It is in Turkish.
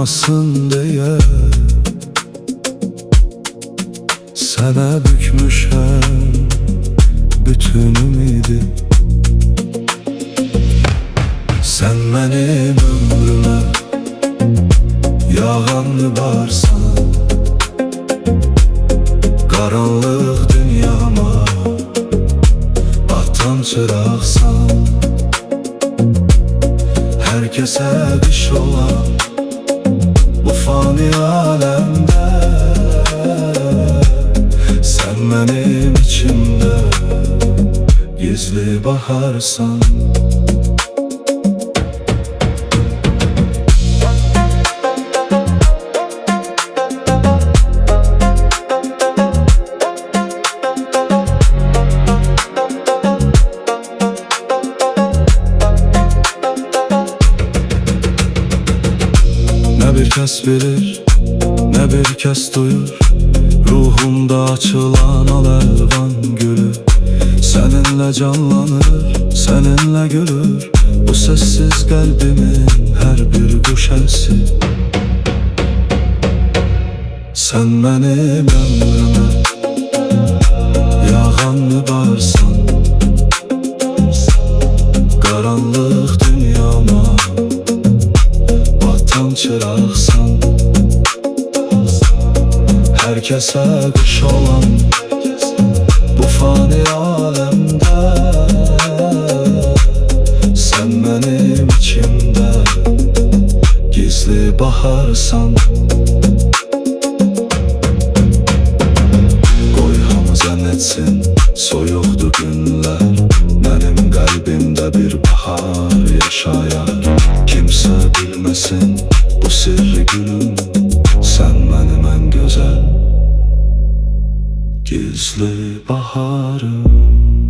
olmasın diye sana bükmüşəm bütün ümidi. Sen benim ömrüme yağanlı varsan, karanlık dünyama atan çıraqsan, herkese diş olan bu fani alemde sen benim içimde gizli baharsan. Ne bir kes bilir, ne bir kes duyur, ruhumda açılan alevvan gülü. Seninle canlanır, seninle gülür bu sessiz kalbimin her bir köşesi. Sen benim ömrüme yağanlı varsan, karanlık dünyama batan çıraqsan, herkese kış olan bu fani alemde sen benim içimde gizli baharsan. Qoy hamı zənn etsin soyuqdu günlər, benim kalbimde bir bahar yaşayar. Kimse bilmesin bu sirri gülüm, sen benim en güzel gizli baharım.